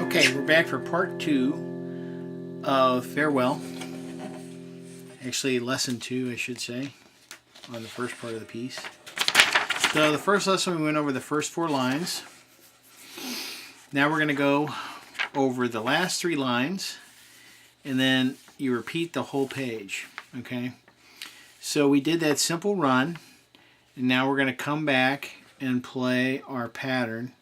Okay, we're back for part 2 of Farewell. Actually, lesson 2, I should say, on the first part of the piece. So the first lesson we went over the first 4 lines. Now we're going to go over the last 3 lines, and then you repeat the whole page. Okay? So we did that simple run, and now we're going to come back and play our pattern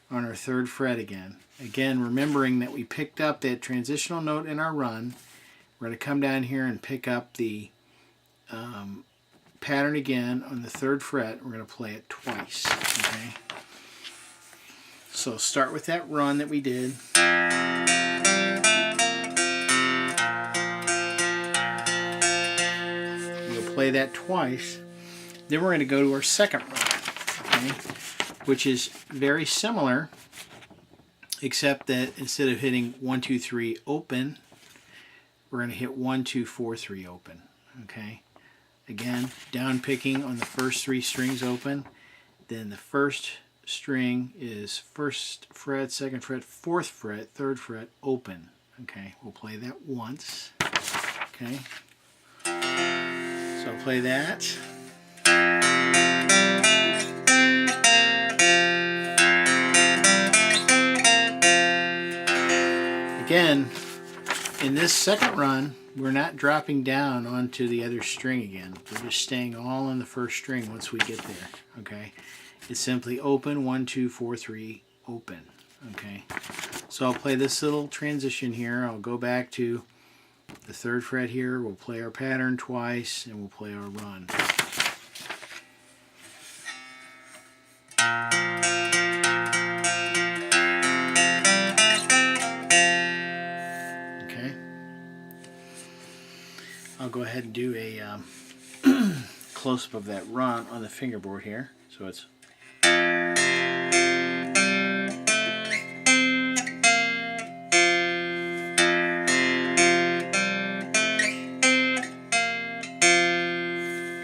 on our 3rd fret again. Again, remembering that we picked up that transitional note in our run. We're going to come down here and pick up the pattern again on the 3rd fret. We're going to play it twice. Okay. So start with that run that we did. We'll play that twice. Then we're going to go to our 2nd run, okay, which is very similar, except that instead of hitting 1, 2, 3 open, we're going to hit 1, 2, 4, 3 open. Okay. Again, down picking on the first 3 strings open. Then the first string is 1st fret, 2nd fret, 4th fret, 3rd fret open. Okay. We'll play that once. Okay. So I'll play that. Again, in this 2nd run, we're not dropping down onto the other string again. We're just staying all on the first string once we get there. Okay, it's simply open, 1, 2, 4, 3, open. Okay, so I'll play this little transition here. I'll go back to the 3rd fret here. We'll play our pattern twice, and we'll play our run. I'll go ahead and do a close-up of that run on the fingerboard here. So it's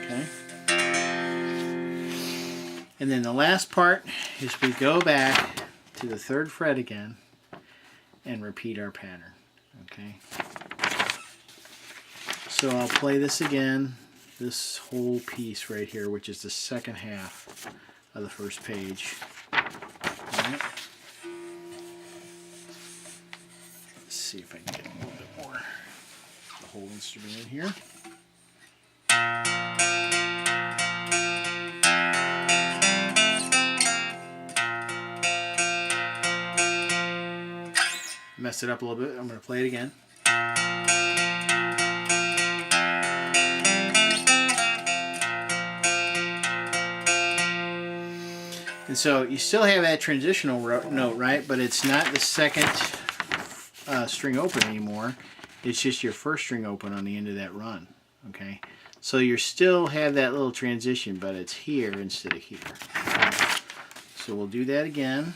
okay. And then the last part is we go back to the 3rd fret again and repeat our pattern. Okay. So I'll play this again, this whole piece right here, which is the 2nd half of the 1st page. All right. Let's see if I can get a little bit more of the whole instrument in here. Messed it up a little bit. I'm going to play it again. And so you still have that transitional note, right? But it's not the 2nd string open anymore. It's just your 1st string open on the end of that run. Okay, so you still have that little transition, but it's here instead of here. Okay? So we'll do that again.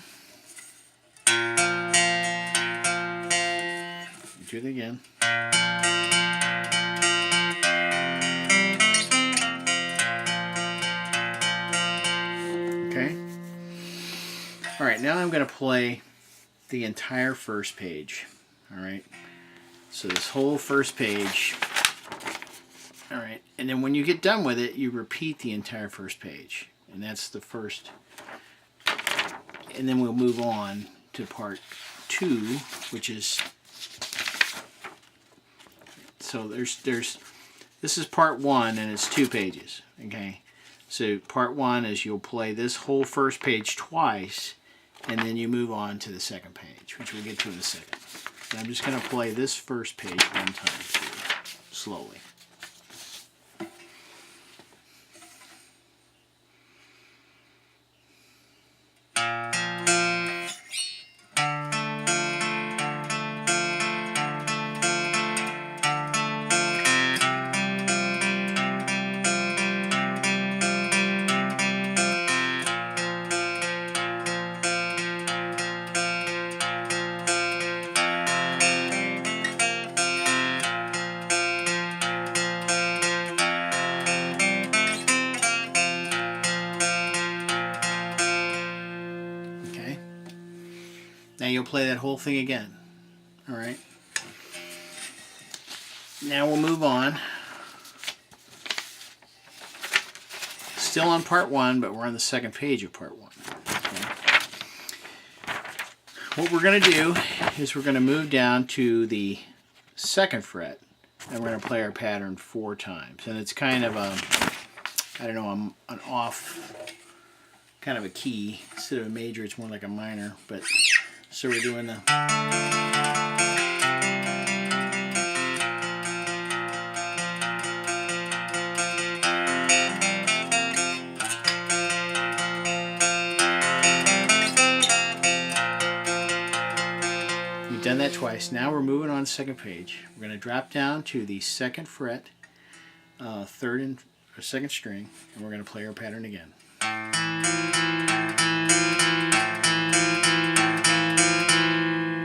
Do it again. Okay. All right, now I'm going to play the entire 1st page. All right. So this whole 1st page. All right. And then when you get done with it, you repeat the entire 1st page. And that's the first. And then we'll move on to part 2, which is, so this is part 1, and it's 2 pages. Okay. So part 1 is you'll play this whole 1st page twice, and then you move on to the 2nd page, which we'll get to in a second. And I'm just going to play this 1st page one time too, slowly. Now you'll play that whole thing again. Alright? Now we'll move on. Still on part 1, but we're on the second page of part 1. Okay. What we're going to do is we're going to move down to the 2nd fret, and we're going to play our pattern 4 times. And it's kind of a, I don't know, an off, kind of a key. Instead of a major, it's more like a minor. But so we're doing the... We've done that twice. Now we're moving on to the 2nd page. We're going to drop down to the 2nd fret, 3rd or 2nd string, and we're going to play our pattern again.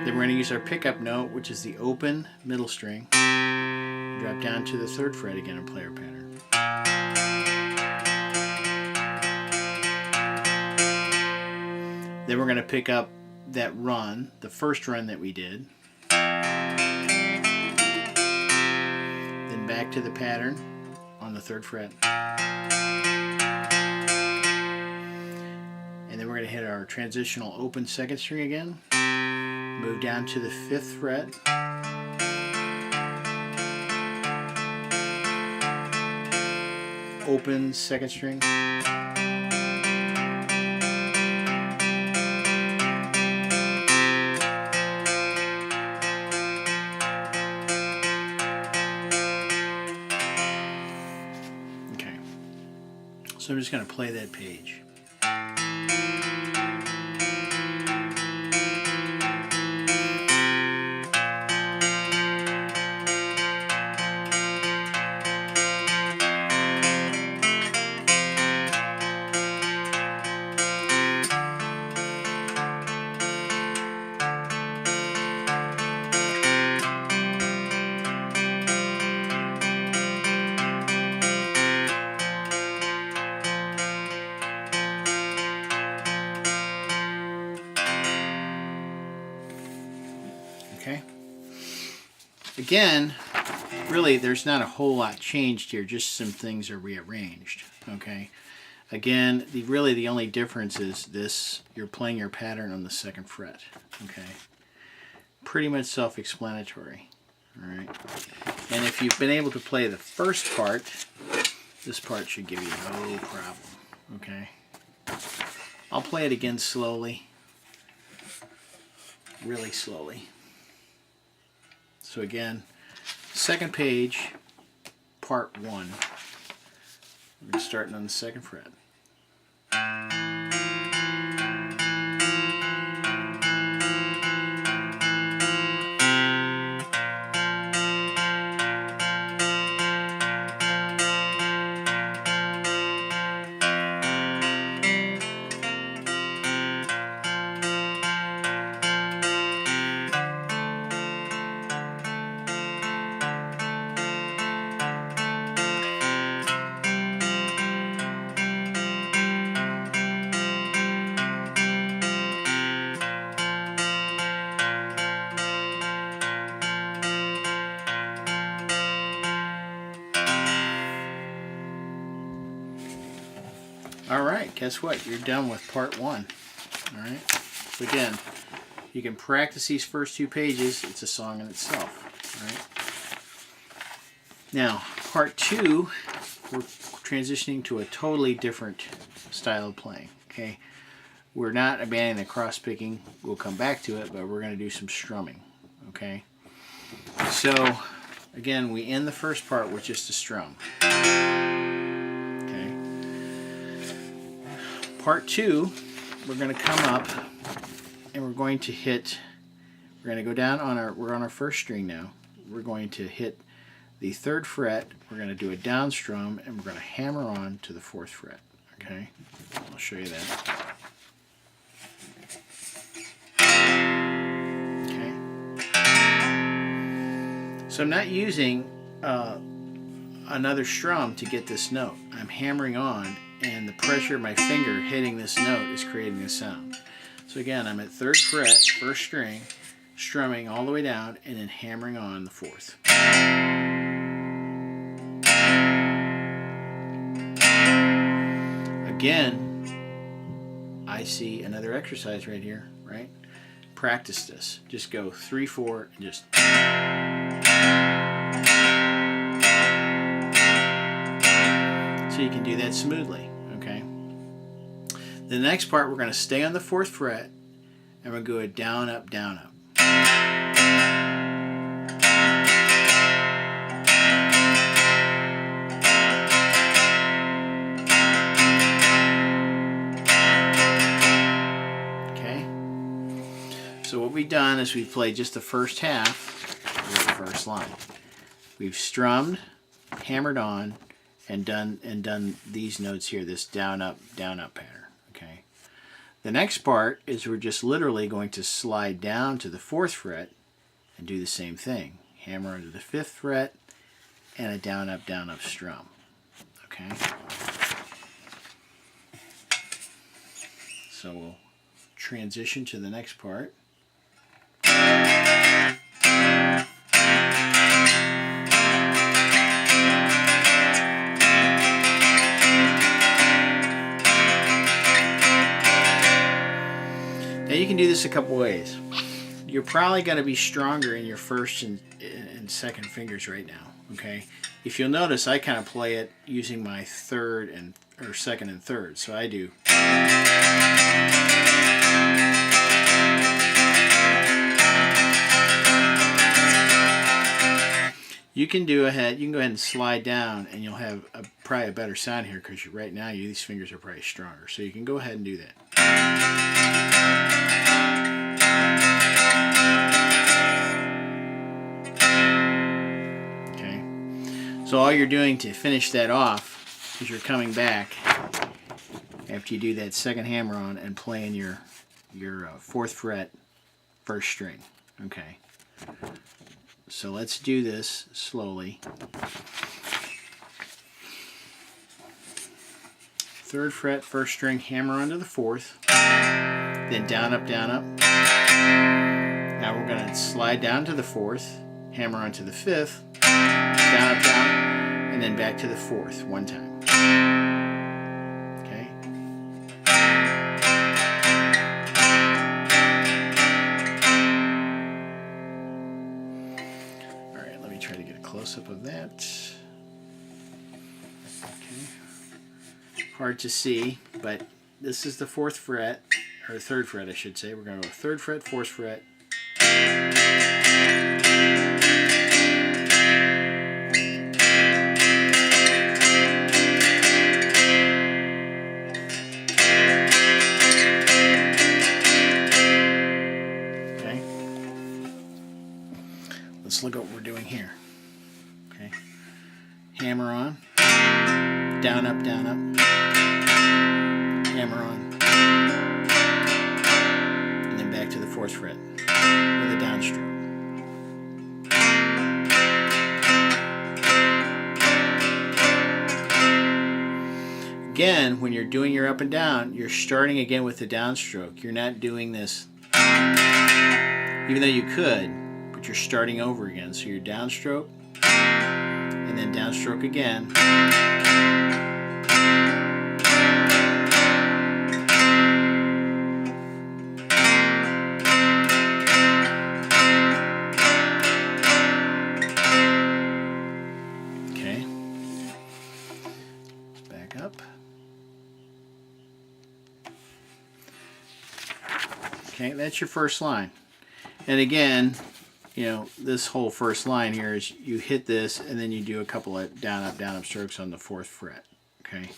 Then we're going to use our pickup note, which is the open middle string. Drop down to the 3rd fret again and play our pattern. Then we're going to pick up that run, the first run that we did. Then back to the pattern on the 3rd fret. And then we're going to hit our transitional open 2nd string again. Move down to the 5th fret. Open 2nd string. Okay. So I'm just going to play that page. Okay. Again, really there's not a whole lot changed here, just some things are rearranged. Okay. Again, really the only difference is this, you're playing your pattern on the 2nd fret. Okay. Pretty much self-explanatory. Alright. And if you've been able to play the first part, this part should give you no problem. Okay. I'll play it again slowly. Really slowly. So again, 2nd page, part 1. We're starting on the 2nd fret. Alright, guess what? You're done with part 1. Alright? So again, you can practice these first 2 pages. It's a song in itself. Alright? Now, part 2, we're transitioning to a totally different style of playing. Okay? We're not abandoning the cross picking. We'll come back to it, but we're going to do some strumming. Okay? So, again, we end the first part with just a strum. Part 2, we're going to come up and we're going to hit, we're going to go down on we're on our 1st string now. We're going to hit the 3rd fret, we're going to do a down strum, and we're going to hammer on to the 4th fret. Okay? I'll show you that. Okay? So I'm not using another strum to get this note. I'm hammering on, and the pressure of my finger hitting this note is creating this sound. So again, I'm at 3rd fret, 1st string, strumming all the way down, and then hammering on the 4th. Again, I see another exercise right here, right? Practice this. Just go 3, 4, and just... So you can do that smoothly, okay? The next part, we're going to stay on the 4th fret, and we're going to go down, up, down, up. Okay? So what we've done is we've played just the first half of the first line. We've strummed, hammered on, and done these notes here, this down up pattern. Okay. The next part is we're just literally going to slide down to the 4th fret and do the same thing. Hammer onto the 5th fret and a down up strum. Okay. So we'll transition to the next part. Now you can do this a couple ways. You're probably going to be stronger in your 1st and 2nd fingers right now. Okay. If you'll notice, I kind of play it using my 2nd and 3rd. So I do. You can go ahead and slide down, and you'll have probably a better sound here because right now these fingers are probably stronger. So you can go ahead and do that. Okay. So all you're doing to finish that off is you're coming back after you do that 2nd hammer on and playing your 4th fret 1st string. Okay. So let's do this slowly. 3rd fret, 1st string, hammer onto the 4th, then down up, down up. Now we're going to slide down to the 4th, hammer onto the 5th, down up, down, and then back to the 4th one time. Okay. All right, let me try to get a close-up of that. Hard to see, but this is the 4th fret, or 3rd fret I should say. We're going to go 3rd fret, 4th fret. Okay. Let's look at what we're doing here. Okay. Hammer on. Down, up, down, up. Hammer on. And then back to the 4th fret with a downstroke. Again, when you're doing your up and down, you're starting again with the downstroke. You're not doing this, even though you could, but you're starting over again. So your downstroke, and then downstroke again. Okay, that's your first line. And again, you know, this whole first line here is you hit this and then you do a couple of down up strokes on the 4th fret. Okay,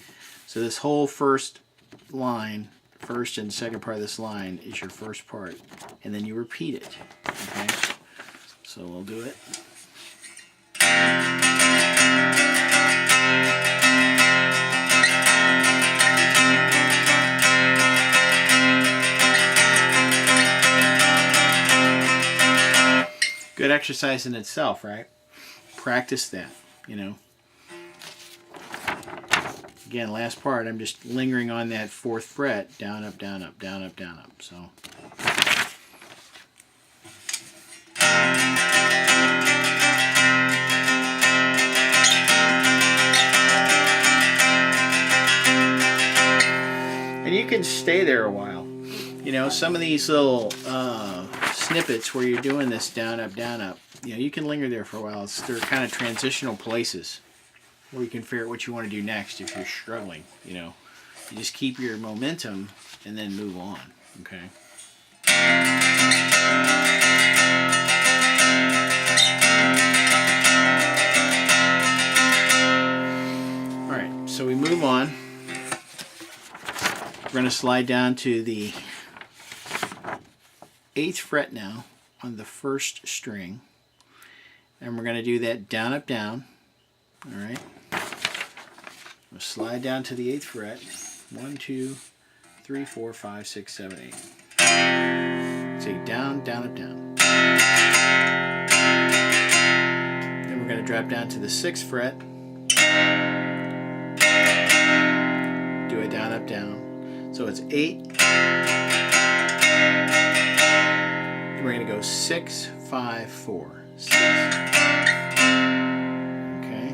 so this whole first line, 1st and 2nd part of this line is your first part, and then you repeat it. Okay, so we'll do it. Good exercise in itself, right? Practice that, you know. again, last part, I'm just lingering on that 4th fret, down, up, down, up, down, up, down, up. So. And you can stay there a while. You know, some of these little snippets where you're doing this down, up, you know, you can linger there for a while. They're kind of transitional places where you can figure out what you want to do next if you're struggling, you know. You just keep your momentum and then move on, okay? Alright, so we move on. We're going to slide down to the 8th fret now on the 1st string. And we're going to do that down, up, down. Alright. We'll slide down to the 8th fret. 1, 2, 3, 4, 5, 6, 7, 8. Say down, down, up, down. Then we're going to drop down to the 6th fret. Do a down, up, down. So it's 8. And we're going to go 6, 5, 4. 6. Okay.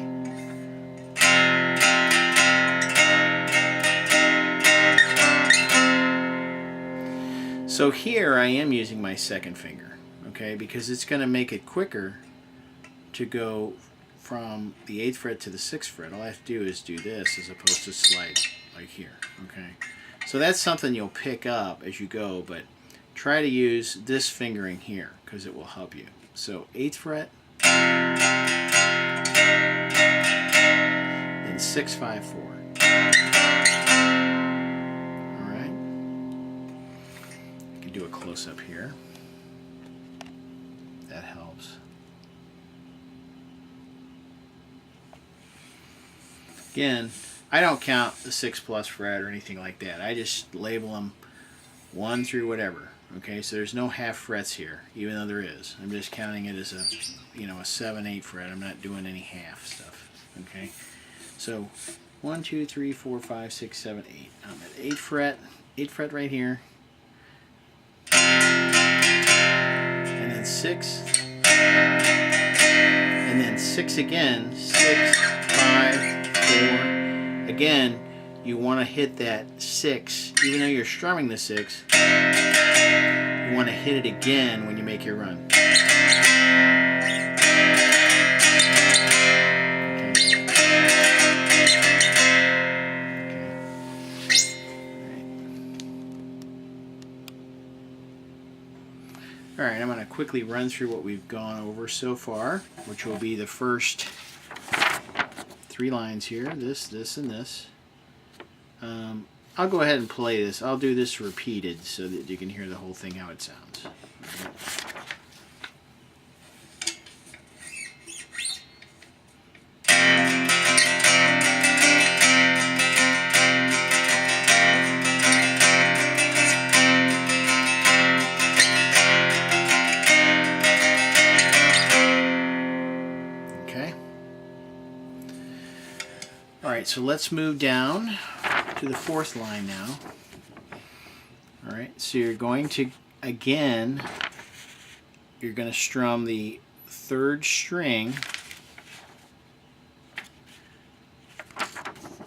So here I am using my 2nd finger, okay, because it's going to make it quicker to go from the 8th fret to the 6th fret. All I have to do is do this as opposed to slide like here, okay. So that's something you'll pick up as you go, but try to use this fingering here because it will help you. So 8th fret, then 6, 5, 4. Alright. You can do a close-up here. That helps. Again, I don't count the 6+ fret or anything like that. I just label them 1 through whatever. Okay, so there's no half frets here, even though there is. I'm just counting it as a, you know, a 7, 8 fret. I'm not doing any half stuff. Okay, so 1, 2, 3, 4, 5, 6, 7, 8. I'm at 8th fret, 8th fret right here, and then 6, and then 6 again. 6, 5, 4. Again, you want to hit that 6, even though you're strumming the 6. You want to hit it again when you make your run. Okay. All right, I'm going to quickly run through what we've gone over so far, which will be the first 3 lines here, this, and this. I'll go ahead and play this. I'll do this repeated so that you can hear the whole thing how it sounds. Okay. Alright, so let's move down to the 4th line now. Alright, so you're going to, again, you're going to strum the 3rd string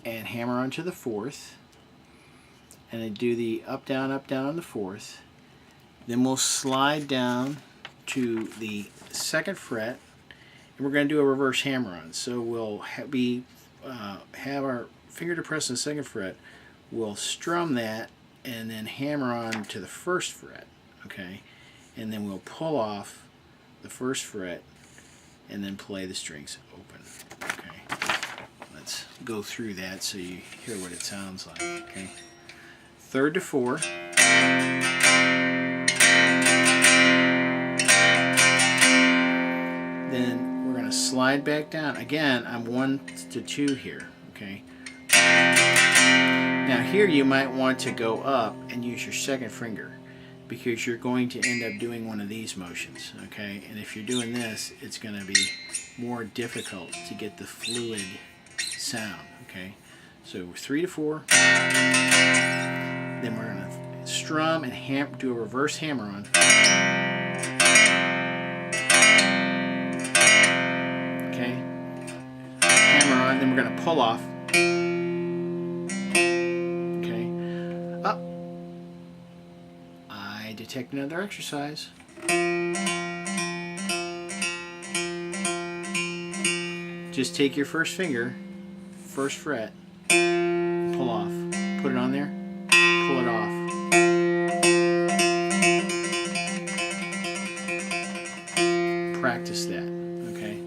and hammer onto the 4th, and then do the up, down on the 4th. Then we'll slide down to the 2nd fret, and we're going to do a reverse hammer-on. So we'll have our finger depressed on the 2nd fret, we'll strum that and then hammer on to the 1st fret, okay, and then we'll pull off the 1st fret and then play the strings open. Okay, let's go through that so you hear what it sounds like. Okay, 3rd to 4th, then we're going to slide back down. Again, I'm 1 to 2 here. Okay. Now here you might want to go up and use your 2nd finger because you're going to end up doing one of these motions. Okay, and if you're doing this, it's going to be more difficult to get the fluid sound. Okay, So 3 to 4. Then we're going to strum and do a reverse hammer on. Okay. Hammer on, then we're going to pull off. Okay. Up. I detect another exercise. Just take your first finger, first fret, pull off. Put it on there, pull it off. Practice that, okay?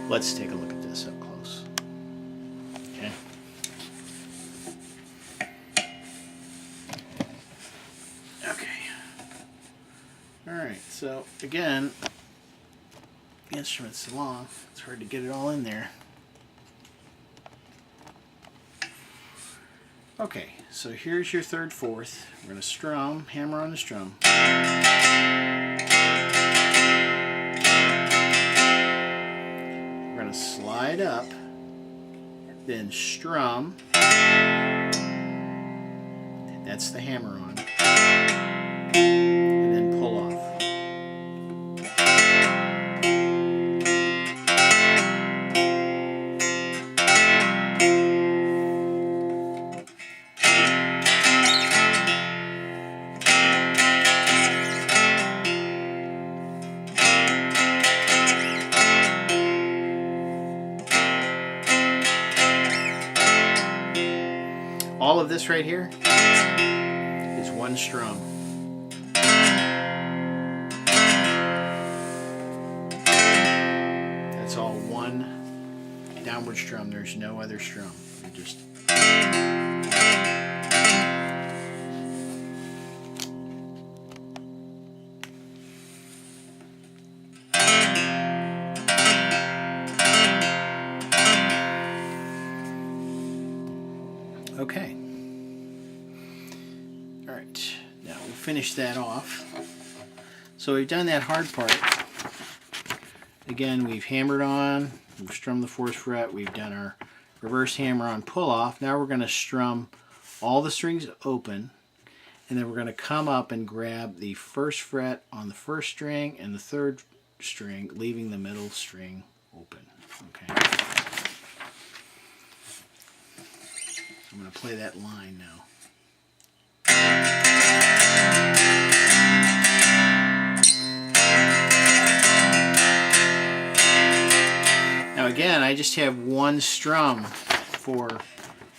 Let's take a look at this up close. Okay. Okay. Alright, so again, the instrument's long. It's hard to get it all in there. Okay, so here's your 3rd, 4th. We're going to strum, hammer on the strum. We're going to slide up, then strum. That's the hammer on. And then pull off. All of this right here is one strum. That's all one downward strum. There's no other strum. You're just okay. Alright, now we'll finish that off. So we've done that hard part. Again, we've hammered on, we've strummed the 4th fret, we've done our reverse hammer on pull off. Now we're going to strum all the strings open, and then we're going to come up and grab the 1st fret on the 1st string and the 3rd string, leaving the middle string open. Okay. I'm going to play that line now. Now again, I just have one strum for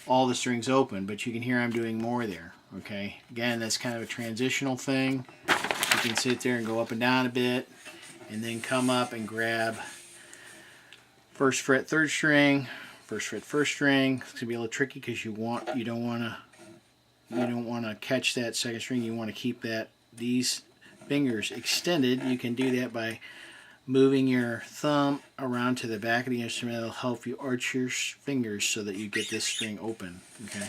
all the strings open, but you can hear I'm doing more there. Okay. Again, that's kind of a transitional thing. You can sit there and go up and down a bit, and then come up and grab 1st fret 3rd string, 1st fret 1st string. It's gonna be a little tricky because you don't want to catch that 2nd string. You want to keep these fingers extended. You can do that by moving your thumb around to the back of the instrument. It'll help you arch your fingers so that you get this string open. Okay.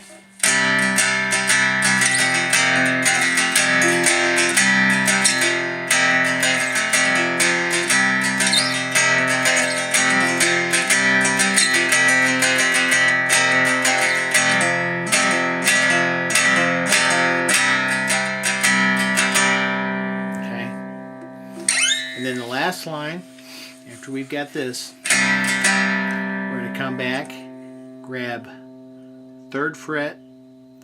And then the last line, after we've got this, we're going to come back, grab 3rd fret,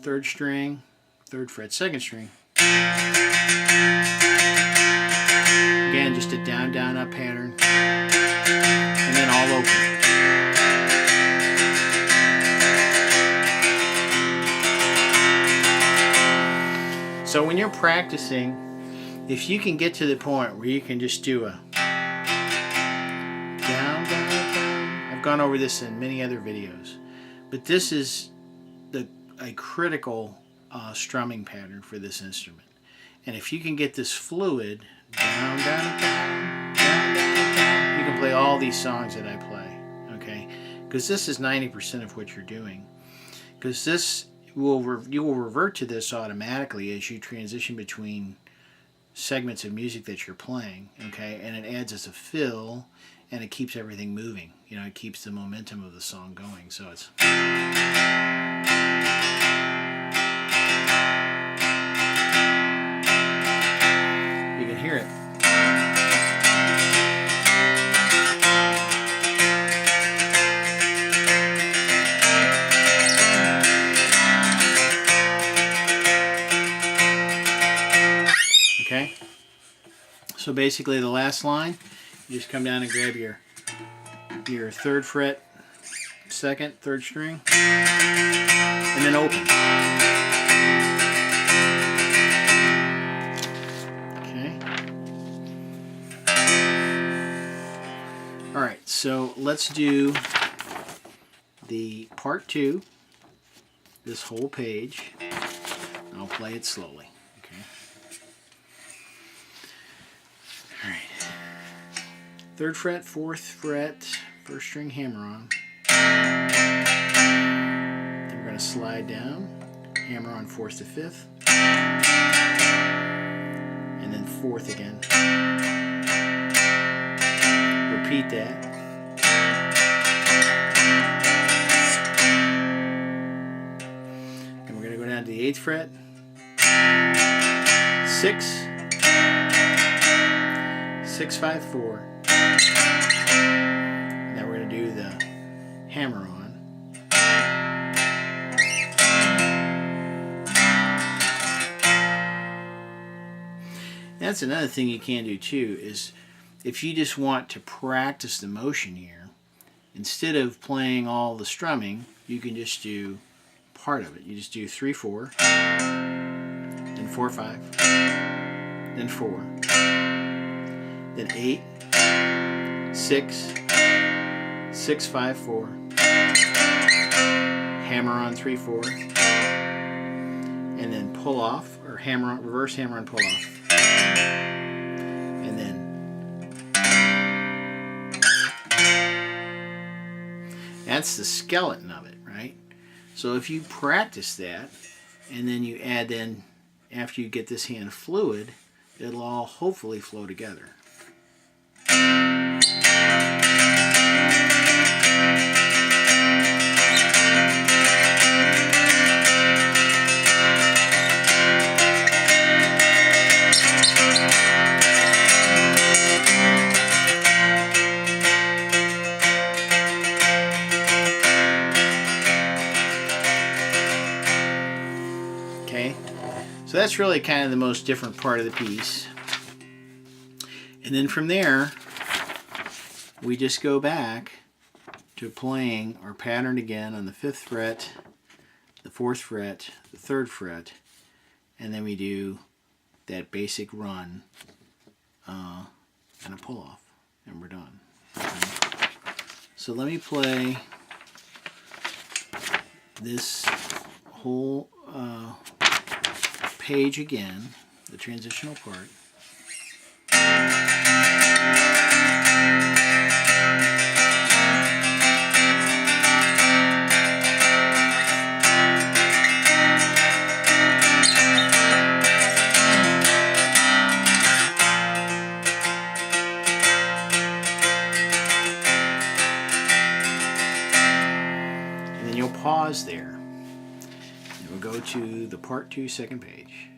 3rd string, 3rd fret, 2nd string. Again, just a down, down, up pattern. And then all open. So when you're practicing, if you can get to the point where you can just do a down, down, down. I've gone over this in many other videos, but this is a critical strumming pattern for this instrument. And if you can get this fluid, down, down, down, down, down, down, you can play all these songs that I play, okay? Because this is 90% of what you're doing. Because this, you will revert to this automatically as you transition between segments of music that you're playing, okay? And it adds as a fill, and it keeps everything moving. You know, it keeps the momentum of the song going. So it's... You can hear it. Okay? So basically the last line, you just come down and grab your 3rd fret, 2nd, 3rd string, and then open. Okay. Alright, so let's do the part 2, this whole page. I'll play it slowly. Okay. Alright. 3rd fret, 4th fret, 1st string hammer on. Then we're going to slide down, hammer on 4th to 5th, and then 4th again. Repeat that. And we're going to go down to the 8th fret, 6, 6, 5, 4. Now we're going to do the hammer on. That's another thing you can do too, is if you just want to practice the motion here, instead of playing all the strumming, you can just do part of it. You just do 3, 4, then 4, 5, then 4, then 8, 6, 6, 5, 4, hammer on 3, 4, and then pull off, or hammer on, reverse hammer on, pull off, and then that's the skeleton of it, right? So if you practice that, and then you add in, after you get this hand fluid, it'll all hopefully flow together. Okay, so that's really kind of the most different part of the piece. And then from there, we just go back to playing our pattern again on the 5th fret, the 4th fret, the 3rd fret, and then we do that basic run and a pull off, and we're done. Okay. So let me play this whole page again, the transitional part. And then you'll pause there. And we'll go to the part 2, 2nd page.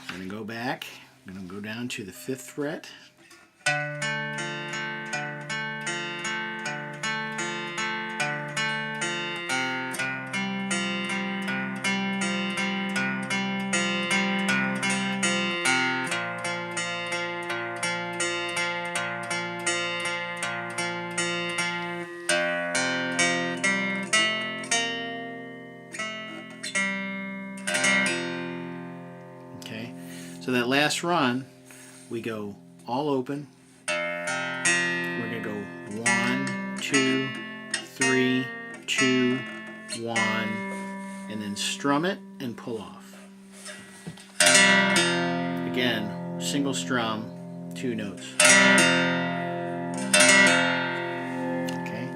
I'm going to go back. I'm going to go down to the 5th fret. Okay, so that last run, we go all open. We're going to go 1, 2, 3, 2, 1, and then strum it and pull off. Again, single strum, 2 notes. Okay.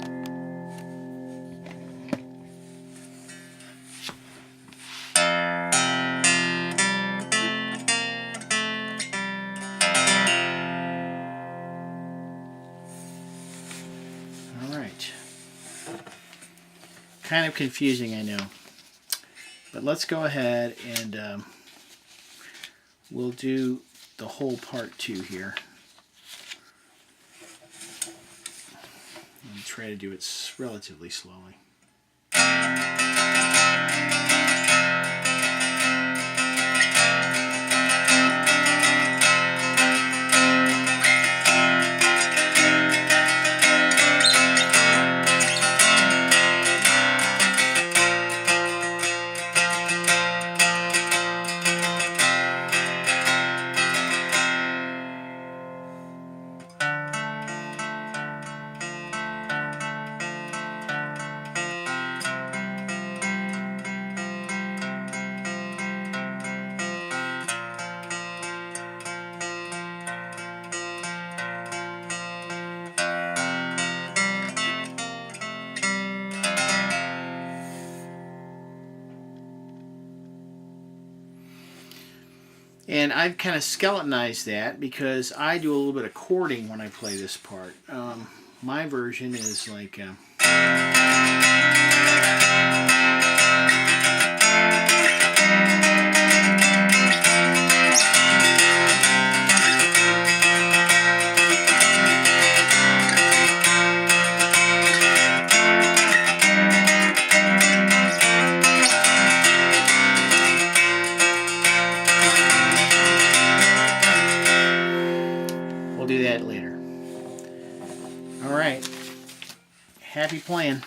Kind of confusing, I know. But let's go ahead and we'll do the whole part 2 here. And try to do it relatively slowly. And I've kind of skeletonized that because I do a little bit of chording when I play this part. My version is like... We'll do that later. All right. Happy playing.